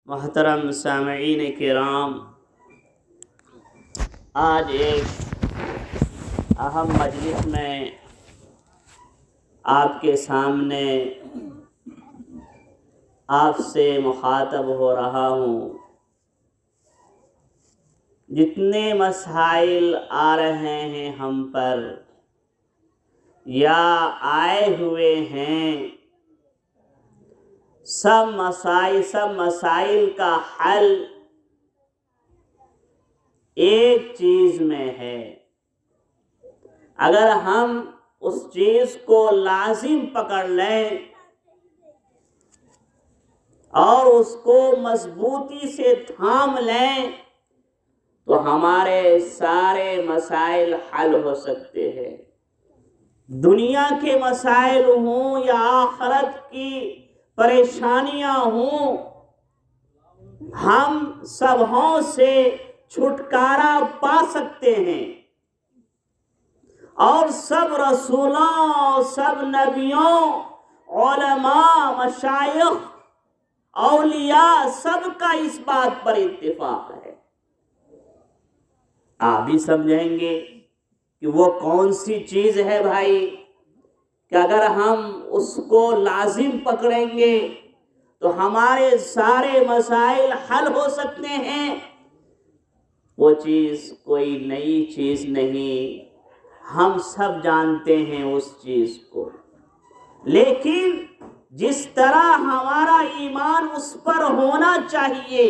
محترم سامعین کرام، آج ایک اہم مجلس میں آپ کے سامنے آپ سے مخاطب ہو رہا ہوں۔ جتنے مسائل آ رہے ہیں ہم پر یا آئے ہوئے ہیں، سب مسائل کا حل ایک چیز میں ہے۔ اگر ہم اس چیز کو لازم پکڑ لیں اور اس کو مضبوطی سے تھام لیں تو ہمارے سارے مسائل حل ہو سکتے ہیں۔ دنیا کے مسائل ہوں یا آخرت کی پریشانیاں ہوں، ہم سبوں سے چھٹکارا پا سکتے ہیں، اور سب رسولوں، سب نبیوں، علماء، مشائخ، اولیاء، سب کا اس بات پر اتفاق ہے۔ آپ بھی سمجھیں گے کہ وہ کون سی چیز ہے بھائی کہ اگر ہم اس کو لازم پکڑیں گے تو ہمارے سارے مسائل حل ہو سکتے ہیں۔ وہ چیز کوئی نئی چیز نہیں، ہم سب جانتے ہیں اس چیز کو، لیکن جس طرح ہمارا ایمان اس پر ہونا چاہیے،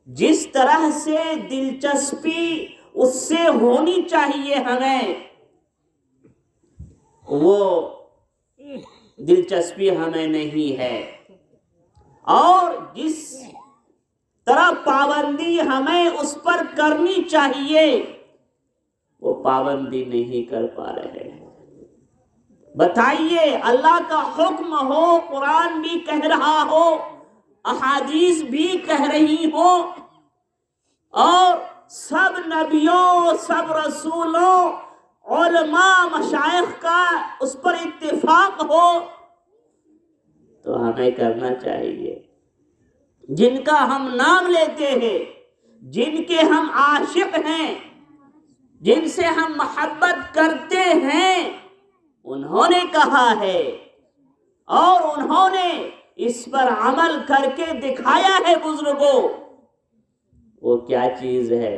جس طرح سے دلچسپی اس سے ہونی چاہیے ہمیں، وہ دلچسپی ہمیں نہیں ہے، اور جس طرح پابندی ہمیں اس پر کرنی چاہیے وہ پابندی نہیں کر پا رہے ہیں۔ بتائیے، اللہ کا حکم ہو، قرآن بھی کہہ رہا ہو، احادیث بھی کہہ رہی ہو، اور سب نبیوں، سب رسولوں، علماء، مشائخ کا اس پر اتفاق ہو، تو ہمیں کرنا چاہیے۔ جن کا ہم نام لیتے ہیں، جن کے ہم عاشق ہیں، جن سے ہم محبت کرتے ہیں، انہوں نے کہا ہے اور انہوں نے اس پر عمل کر کے دکھایا ہے بزرگوں۔ وہ کیا چیز ہے؟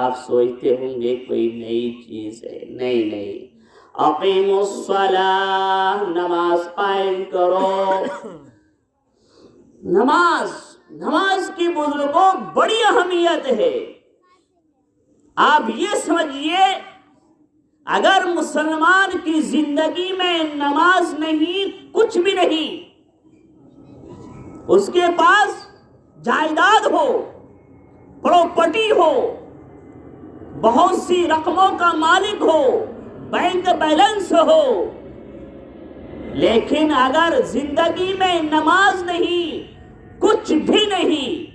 آپ سوچتے ہوں گے کوئی نئی چیز ہے، نہیں۔ اقیموا الصلاۃ، نماز قائم کرو۔ نماز کی بزرگوں بڑی اہمیت ہے۔ آپ یہ سمجھیے، اگر مسلمان کی زندگی میں نماز نہیں، کچھ بھی نہیں، اس کے پاس جائیداد ہو، پراپرٹی ہو، بہت سی رقموں کا مالک ہو، بینک بیلنس ہو، لیکن اگر زندگی میں نماز نہیں، کچھ بھی نہیں۔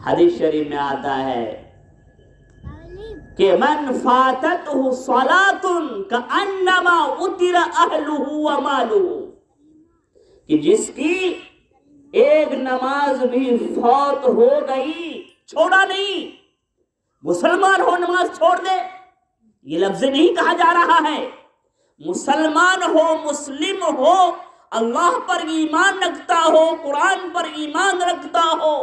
حدیث شریف میں آتا ہے کہ من فاتتہ صلاۃ کانما اتر اہلہ ومالہ، کہ جس کی ایک نماز بھی فوت ہو گئی، چھوڑا نہیں، مسلمان ہو نماز چھوڑ دے، یہ لفظ نہیں کہا جا رہا ہے۔ مسلمان ہو، مسلم ہو، اللہ پر ایمان رکھتا ہو، قرآن پر ایمان رکھتا ہو،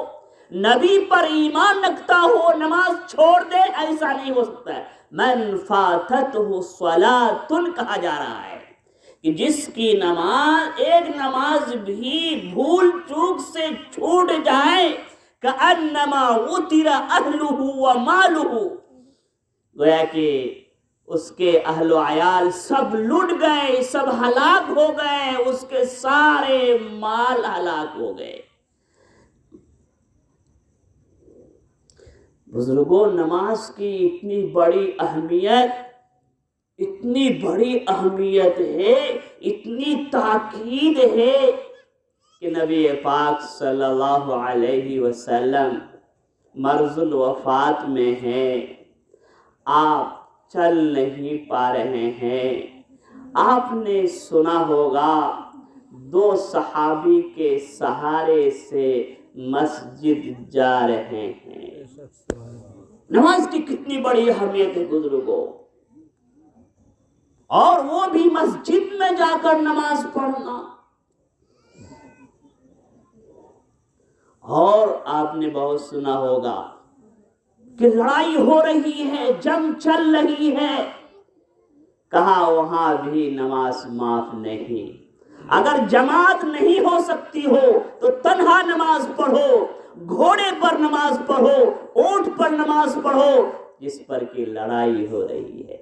نبی پر ایمان رکھتا ہو، نماز چھوڑ دے، ایسا نہیں ہو سکتا ہے۔ من فاتتہ صلاۃ کہا جا رہا ہے کہ جس کی نماز، ایک نماز بھی بھول چوک سے چھوٹ جائے، کأنما اتر اہلہ ومالہ، گویا کہ اس کے اہل و عیال سب لٹ گئے، سب ہلاک ہو گئے، اس کے سارے مال ہلاک ہو گئے۔ بزرگوں، نماز کی اتنی بڑی اہمیت ہے، اتنی تاکید ہے کہ نبی پاک صلی اللہ علیہ وسلم مرض الوفات میں ہیں، آپ چل نہیں پا رہے ہیں۔ آپ نے سنا ہوگا دو صحابی کے سہارے سے مسجد جا رہے ہیں۔ نماز کی کتنی بڑی اہمیت ہے بزرگوں، اور وہ بھی مسجد میں جا کر نماز پڑھنا۔ اور آپ نے بہت سنا ہوگا کہ لڑائی ہو رہی ہے، جنگ چل رہی ہے، کہا وہاں بھی نماز معاف نہیں۔ اگر جماعت نہیں ہو سکتی ہو تو تنہا نماز پڑھو، گھوڑے پر نماز پڑھو، اونٹ پر نماز پڑھو، جس پر کی لڑائی ہو رہی ہے۔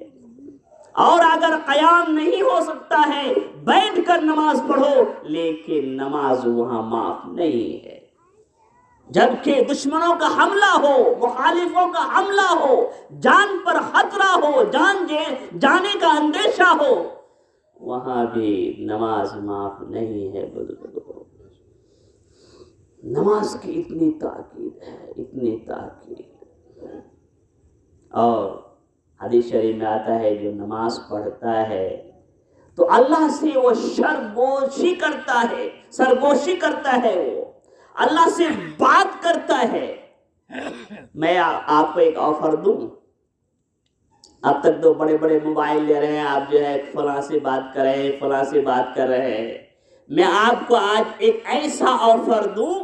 اور اگر قیام نہیں ہو سکتا ہے بیٹھ کر نماز پڑھو، لیکن نماز وہاں معاف نہیں ہے۔ جبکہ دشمنوں کا حملہ ہو، مخالفوں کا حملہ ہو، جان پر خطرہ ہو، جانے کا اندیشہ ہو، وہاں بھی نماز معاف نہیں ہے بزرگوں۔ نماز کی اتنی تاکید ہے، اتنی تاکید۔ اور حدیث شریف میں آتا ہے جو نماز پڑھتا ہے تو اللہ سے وہ سرگوشی کرتا ہے، وہ اللہ سے بات کرتا ہے۔ میں آپ کو ایک آفر دوں، اب تک تو بڑے بڑے موبائل لے رہے ہیں آپ، جو ہے فلاں سے بات کر رہے ہیں، فلاں سے بات کر رہے ہیں۔ میں آپ کو آج ایک ایسا آفر دوں،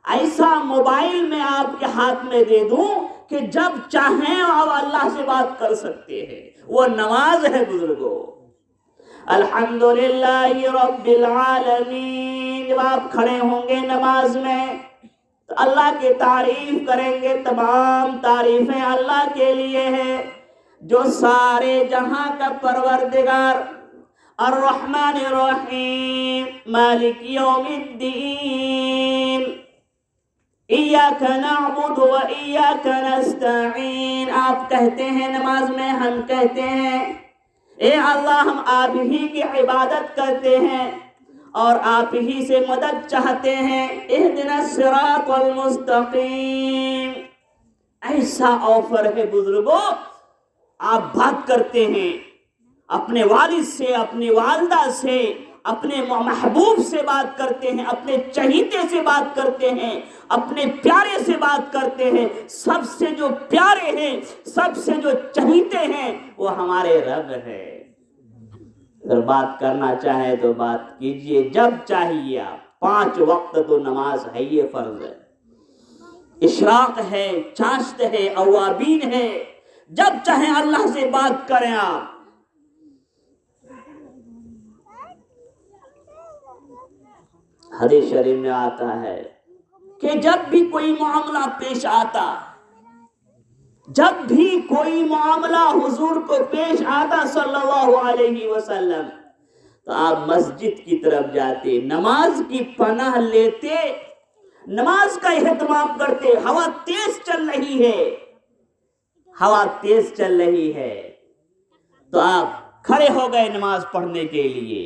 ایسا موبائل میں آپ کے ہاتھ میں دے دوں کہ جب چاہیں آپ اللہ سے بات کر سکتے ہیں۔ وہ نماز ہے بزرگوں۔ الحمدللہ رب العالمین، جب آپ کھڑے ہوں گے نماز میں تو اللہ کی تعریف کریں گے۔ تمام تعریفیں اللہ کے لیے ہیں جو سارے جہاں کا پروردگار، الرحمن الرحیم، مالک یوم الدین، ایاک نعبد و ایاک نستعین۔ آپ کہتے ہیں نماز میں، ہم کہتے ہیں اے اللہ ہم آپ ہی کی عبادت کرتے ہیں اور آپ ہی سے مدد چاہتے ہیں۔ اہدنا الصراط المستقیم۔ ایسا آفر ہے بزرگوں، آپ بات کرتے ہیں اپنے والد سے، اپنی والدہ سے، اپنے محبوب سے بات کرتے ہیں، اپنے چہیتے سے بات کرتے ہیں، اپنے پیارے سے بات کرتے ہیں۔ سب سے جو پیارے ہیں، سب سے جو چہیتے ہیں، وہ ہمارے رب ہے۔ اگر بات کرنا چاہیں تو بات کیجئے جب چاہیے آپ۔ 5 وقت تو نماز ہے، یہ فرض ہے۔ اشراق ہے، چاشت ہے، اوابین ہے، جب چاہیں اللہ سے بات کریں آپ۔ حدیث شریف میں آتا ہے کہ جب بھی کوئی معاملہ پیش آتا، جب بھی کوئی معاملہ حضور کو پیش آتا صلی اللہ علیہ وسلم، تو آپ مسجد کی طرف جاتے، نماز کی پناہ لیتے، نماز کا اہتمام کرتے۔ ہوا تیز چل رہی ہے، ہوا تیز چل رہی ہے تو آپ کھڑے ہو گئے نماز پڑھنے کے لیے۔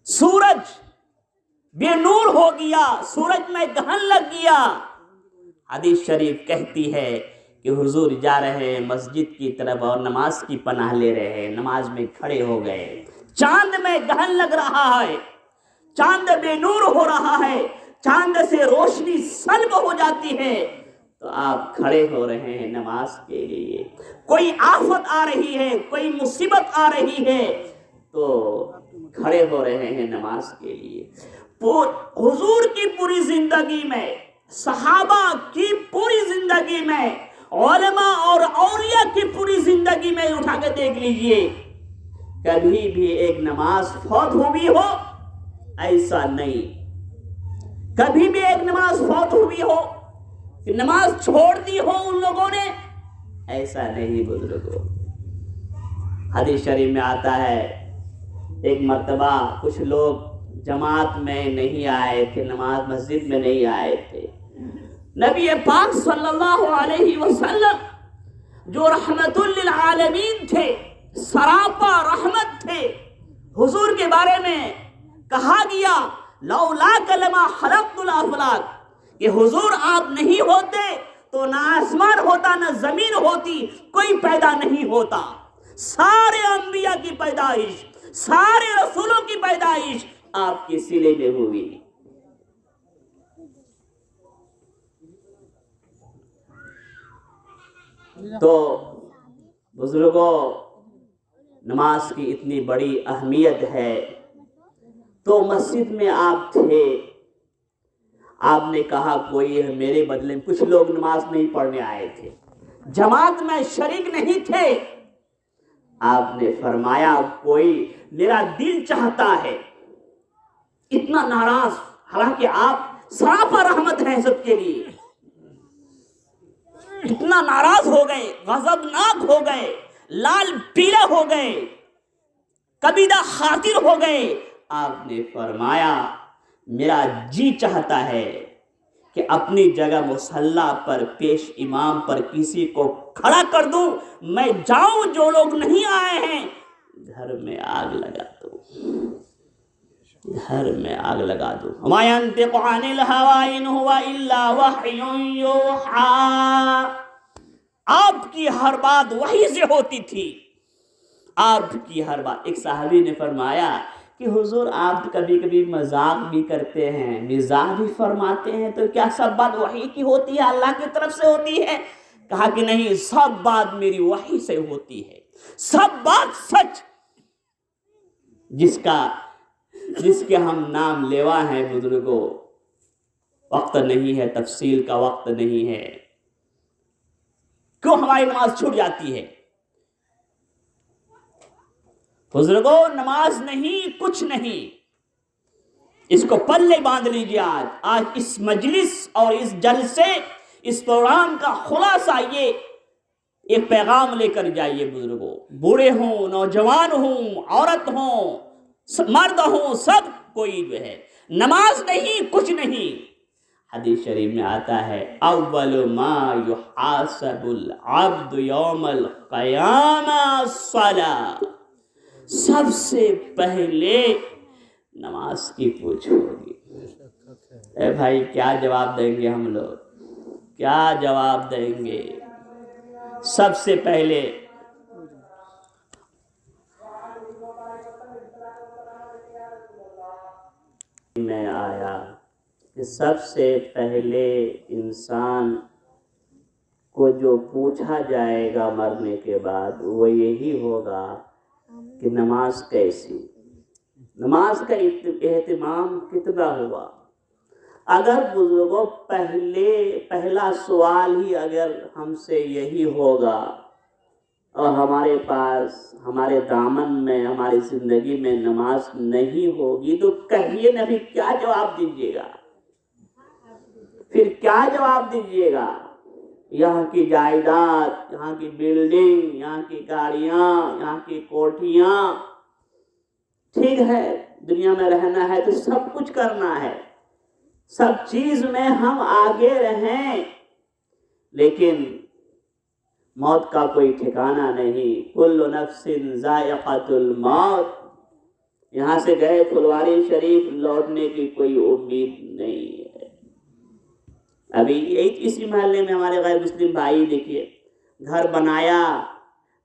سورج بے نور ہو گیا، سورج میں گہن لگ گیا۔ حدیث شریف کہتی ہے کہ حضور جا رہے ہیں مسجد کی طرف اور نماز کی پناہ لے رہے ہیں، نماز میں کھڑے ہو گئے۔ چاند میں گہن لگ رہا ہے، چاند بے نور ہو رہا ہے، چاند سے روشنی سلب ہو جاتی ہے، تو آپ کھڑے ہو رہے ہیں نماز کے لیے۔ کوئی آفت آ رہی ہے، کوئی مصیبت آ رہی ہے تو کھڑے ہو رہے ہیں نماز کے لیے۔ حضور کی پوری زندگی میں، صحابہ کی پوری زندگی میں، علماء اور اولیاء کی پوری زندگی میں اٹھا کے دیکھ لیجئے، کبھی بھی ایک نماز فوت ہوئی ہو ایسا نہیں۔ کبھی بھی ایک نماز فوت ہوئی ہو کہ نماز چھوڑ دی ہو ان لوگوں نے، ایسا نہیں بزرگوں۔ حدیث شریف میں آتا ہے ایک مرتبہ کچھ لوگ جماعت میں نہیں آئے تھے، نماز مسجد میں نہیں آئے تھے۔ نبی پاک صلی اللہ علیہ وسلم جو رحمت للعالمین تھے، سراپا رحمت تھے، حضور کے بارے میں کہا گیا لولاک لما خلقت الافلاک، کہ حضور آپ نہیں ہوتے تو نہ آسمان ہوتا نہ زمین ہوتی، کوئی پیدا نہیں ہوتا۔ سارے انبیاء کی پیدائش، سارے رسولوں کی پیدائش آپ کے سلے میں ہوئی۔ تو بزرگوں، نماز کی اتنی بڑی اہمیت ہے۔ تو مسجد میں آپ تھے، آپ نے کہا کوئی ہے میرے بدلے میں، کچھ لوگ نماز نہیں پڑھنے آئے تھے، جماعت میں شریک نہیں تھے، آپ نے فرمایا کوئی میرا دل چاہتا ہے، اتنا ناراض، حالانکہ آپ سراپا رحمت ہیں سب کے لیے، اتنا ناراض ہو گئے، غضبناک ہو گئے، لال پیلے ہو گئے، کبیدہ خاطر ہو گئے۔ آپ نے فرمایا میرا جی چاہتا ہے کہ اپنی جگہ مصلی پر پیش امام پر کسی کو کھڑا کر دوں، میں جاؤں، جو لوگ نہیں آئے ہیں گھر میں آگ لگا دوں، گھر میں آگ لگا دوں۔ وَمَا يَنطِقُ عَنِ الْهَوَىٰ إِنْ هُوَ إِلَّا وَحْيٌ يُوحَىٰ۔ آپ کی ہر بات وحی سے ہوتی تھی، آپ کی ہر بات۔ ایک صحابی نے فرمایا کہ حضور آپ کبھی کبھی مذاق بھی کرتے ہیں، مزاح بھی فرماتے ہیں، تو کیا سب بات وحی کی ہوتی ہے، اللہ کی طرف سے ہوتی ہے؟ کہا کہ نہیں، سب بات میری وحی سے ہوتی ہے، سب بات سچ۔ جس کے ہم نام لیوا ہیں بزرگوں، وقت نہیں ہے، تفصیل کا وقت نہیں ہے، کیوں ہماری نماز چھوٹ جاتی ہے؟ بزرگوں، نماز نہیں، کچھ نہیں، اس کو پلے باندھ لیجیے۔ آج اس مجلس اور اس جلسے، اس پروگرام کا خلاصہ یہ ایک پیغام لے کر جائیے بزرگوں، بوڑھے ہوں، نوجوان ہوں، عورت ہوں، مرد ہوں، سب کوئی جو ہے، نماز نہیں، کچھ نہیں۔ حدیث شریف میں آتا ہے اول ما یحاسب العبد یوم القیامہ الصلاۃ، سب سے پہلے نماز کی پوچھ ہوگی۔ اے بھائی کیا جواب دیں گے ہم لوگ، کیا جواب دیں گے؟ سب سے پہلے میں آیا کہ سب سے پہلے انسان کو جو پوچھا جائے گا مرنے کے بعد وہ یہی ہوگا کہ نماز کیسی، نماز کا اہتمام کتنا ہوا۔ اگر بزرگوں پہلا سوال ہی اگر ہم سے یہی ہوگا اور ہمارے پاس، ہمارے دامن میں، ہماری زندگی میں نماز نہیں ہوگی تو کہیے نہ بھی کیا جواب دیجیے گا؟ پھر کیا جواب دیجیے گا؟ یہاں کی جائیداد، یہاں کی بلڈنگ، یہاں کی گاڑیاں، یہاں کی کوٹھیاں، ٹھیک ہے دنیا میں رہنا ہے تو سب کچھ کرنا ہے، سب چیز میں ہم آگے رہیں، لیکن موت کا کوئی ٹھکانہ نہیں۔ کل نفس ذائقۃ الموت، یہاں سے گئے پھلواری شریف لوٹنے کی کوئی امید نہیں ہے۔ ابھی اسی محلے میں ہمارے غیر مسلم بھائی دیکھیے، گھر بنایا،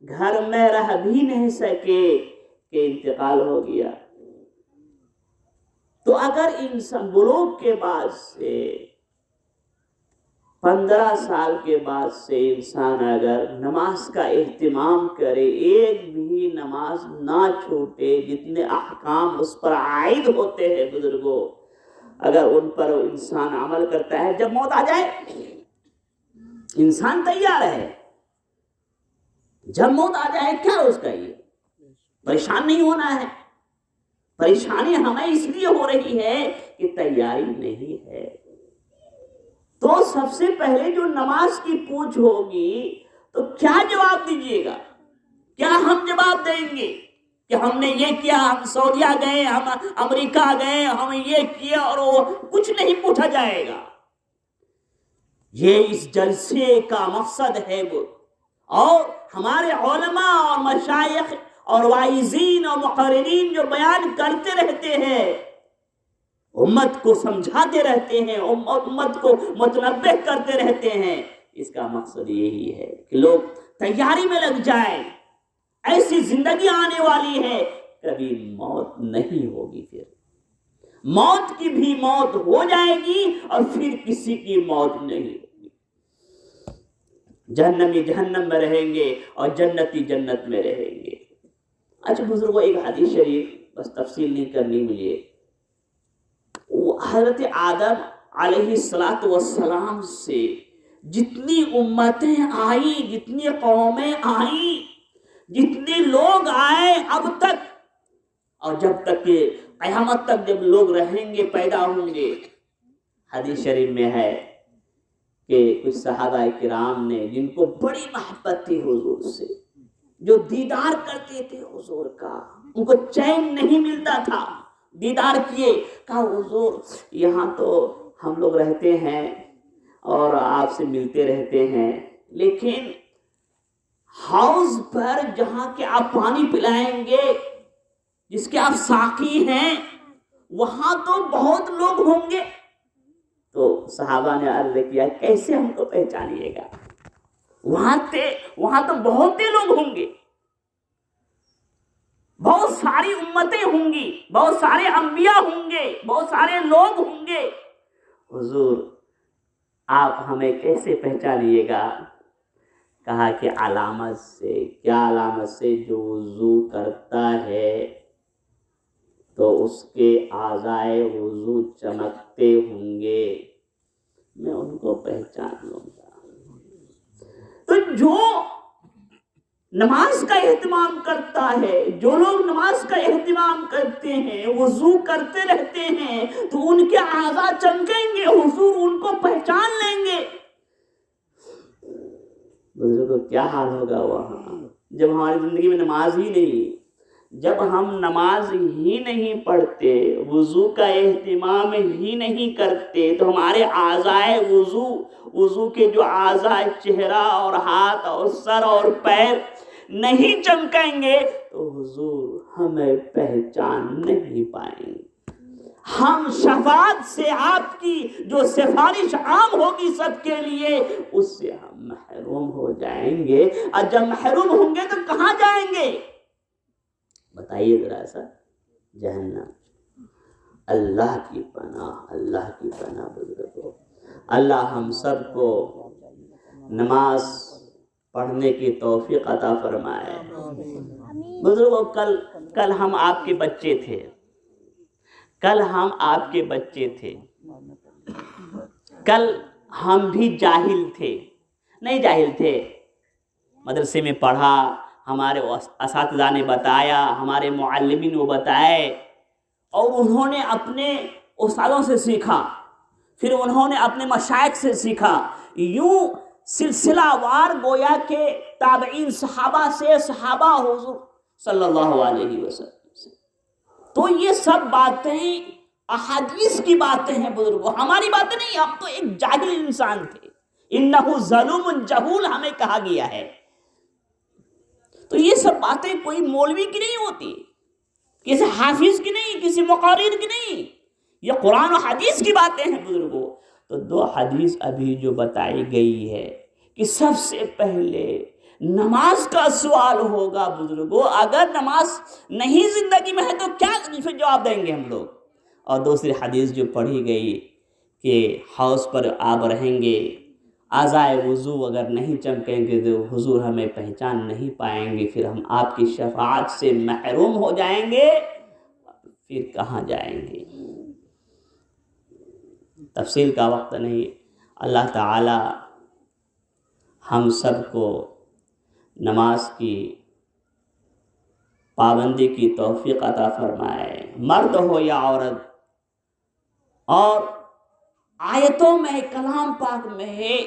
گھر میں رہ بھی نہیں سکے کہ انتقال ہو گیا۔ تو اگر انسان بلوغ کے بعد سے 15 سال کے بعد سے انسان اگر نماز کا اہتمام کرے، ایک بھی نماز نہ چھوٹے، جتنے احکام اس پر عائد ہوتے ہیں بزرگوں، اگر ان پر انسان عمل کرتا ہے، جب موت آ جائے انسان تیار ہے، جب موت آ جائے کیا اس کا یہ پریشان نہیں ہونا ہے۔ پریشانی ہمیں اس لیے ہو رہی ہے کہ تیاری نہیں ہے۔ تو سب سے پہلے جو نماز کی پوچھ ہوگی تو کیا جواب دیجیے گا؟ کیا ہم جواب دیں گے کہ ہم نے یہ کیا، ہم سعودیہ گئے، ہم امریکہ گئے، ہم یہ کیا، اور وہ کچھ نہیں پوچھا جائے گا۔ یہ اس جلسے کا مقصد ہے وہ، اور ہمارے علماء اور مشائخ اور واعظین اور مقررین جو بیان کرتے رہتے ہیں، امت کو سمجھاتے رہتے ہیں، امت کو متنبہ کرتے رہتے ہیں، اس کا مقصد یہی ہے کہ لوگ تیاری میں لگ جائیں۔ ایسی زندگی آنے والی ہے، کبھی موت نہیں ہوگی، پھر موت کی بھی موت ہو جائے گی اور پھر کسی کی موت نہیں ہوگی. جہنمی جہنم میں رہیں گے اور جنتی جنت میں رہیں گے. اچھا بزرگوں، ایک حدیث شریف، بس تفصیل نہیں کرنی مجھے. حضرت آدم علیہ السلام سے جتنی امتیں آئیں، جتنی قومیں آئیں، جتنے لوگ آئے اب تک، اور جب تک کہ قیامت تک جب لوگ رہیں گے، پیدا ہوں گے، حدیث شریف میں ہے کہ کچھ صحابہ کرام نے جن کو بڑی محبت تھی حضور سے، جو دیدار کرتے تھے حضور کا، ان کو چین نہیں ملتا تھا، دیدار کیے، کہا حضور یہاں تو ہم لوگ رہتے ہیں اور آپ سے ملتے رہتے ہیں، لیکن حوض پر جہاں کہ آپ پانی پلائیں گے، جس کے آپ ساقی ہیں، وہاں تو بہت لوگ ہوں گے. تو صحابہ نے عرض کیا کیسے ہم کو پہچانیے گا، وہاں تو بہت لوگ ہوں گے، بہت ساری امتیں ہوں گی، بہت سارے انبیاء ہوں گے، بہت سارے لوگ ہوں گے، حضور آپ ہمیں کیسے پہچانیے گا؟ کہا کہ علامت سے. کیا علامت سے؟ جو وضو کرتا ہے تو اس کے اعضائے وضو چمکتے ہوں گے، میں ان کو پہچان لوں گا. تو جو نماز کا اہتمام کرتا ہے، جو لوگ نماز کا اہتمام کرتے ہیں، وضو کرتے رہتے ہیں، تو ان کے اعضاء چمکیں گے، حضور ان کو پہچان لیں گے. بزرگوں کیا حال ہوگا وہاں جب ہماری زندگی میں نماز ہی نہیں، جب ہم نماز ہی نہیں پڑھتے، وضو کا اہتمام ہی نہیں کرتے، تو ہمارے اعضائے وضو کے جو اعضاء چہرہ اور ہاتھ اور سر اور پیر نہیں چمکیں گے تو حضور ہمیں پہچان نہیں پائیں گے. ہم شفاعت سے آپ کی جو سفارش عام ہوگی سب کے لیے، اس سے ہم محروم ہو جائیں گے. اور جب محروم ہوں گے تو کہاں جائیں گے؟ بتائیے ذرا سا. جہنم. اللہ کی پناہ، اللہ کی پناہ بزرگوں. اللہ ہم سب کو نماز پڑھنے کی توفیق عطا فرمائے. بزرگوں کل ہم آپ کے بچے تھے، کل ہم آپ کے بچے تھے، کل ہم بھی جاہل تھے، نہیں جاہل تھے، مدرسے میں پڑھا، ہمارے اساتذہ نے بتایا، ہمارے معلمین نے بتائے، اور انہوں نے اپنے استادوں سے سیکھا، پھر انہوں نے اپنے مشائخ سے سیکھا، یوں سلسلہ وار گویا کہ تابعین صحابہ سے، صحابہ حضور صلی اللہ علیہ وسلم سے. تو یہ سب باتیں احادیث کی باتیں ہیں بزرگوں، ہماری باتیں نہیں. ہم تو ایک جاہل انسان تھے، انہو ظلوم جہول ہمیں کہا گیا ہے. تو یہ سب باتیں کوئی مولوی کی نہیں ہوتی، کسی حافظ کی نہیں، کسی مقرر کی نہیں، یہ قرآن و حدیث کی باتیں ہیں بزرگوں. تو دو حدیث ابھی جو بتائی گئی ہے کہ سب سے پہلے نماز کا سوال ہوگا بزرگوں. اگر نماز نہیں زندگی میں ہے تو کیا پھر جواب دیں گے ہم لوگ؟ اور دوسری حدیث جو پڑھی گئی کہ حوض پر آپ رہیں گے، اعضائے وضو اگر نہیں چمکیں گے تو حضور ہمیں پہچان نہیں پائیں گے، پھر ہم آپ کی شفاعت سے محروم ہو جائیں گے، پھر کہاں جائیں گے؟ تفصیل کا وقت نہیں. اللہ تعالی ہم سب کو نماز کی پابندی کی توفیق عطا فرمائے، مرد ہو یا عورت. اور آیتوں میں، کلام پاک میں ہے،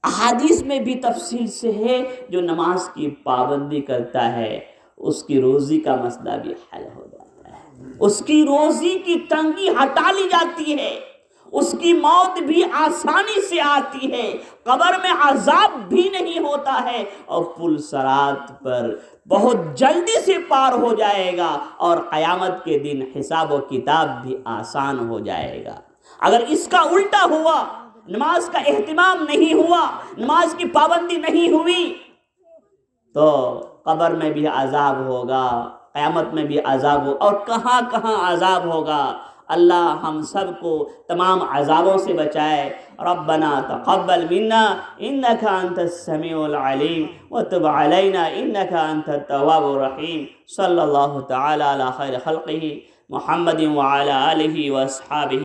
احادیث میں بھی تفصیل سے ہے، جو نماز کی پابندی کرتا ہے اس کی روزی کا مسئلہ بھی حل ہو جاتا ہے، اس کی روزی کی تنگی ہٹا لی جاتی ہے، اس کی موت بھی آسانی سے آتی ہے، قبر میں عذاب بھی نہیں ہوتا ہے، اور پل صراط پر بہت جلدی سے پار ہو جائے گا، اور قیامت کے دن حساب و کتاب بھی آسان ہو جائے گا. اگر اس کا الٹا ہوا، نماز کا اہتمام نہیں ہوا، نماز کی پابندی نہیں ہوئی، تو قبر میں بھی عذاب ہوگا، قیامت میں بھی عذاب ہوگا، اور کہاں کہاں عذاب ہوگا. اللہ ہم سب کو تمام عذابوں سے بچائے۔ ربنا تقبل منا انك انت السميع العليم وتب علينا انك انت التواب الرحيم۔ صلی اللہ تعالی علی خیر خلقہ محمد وعلى آلہ واصحابہ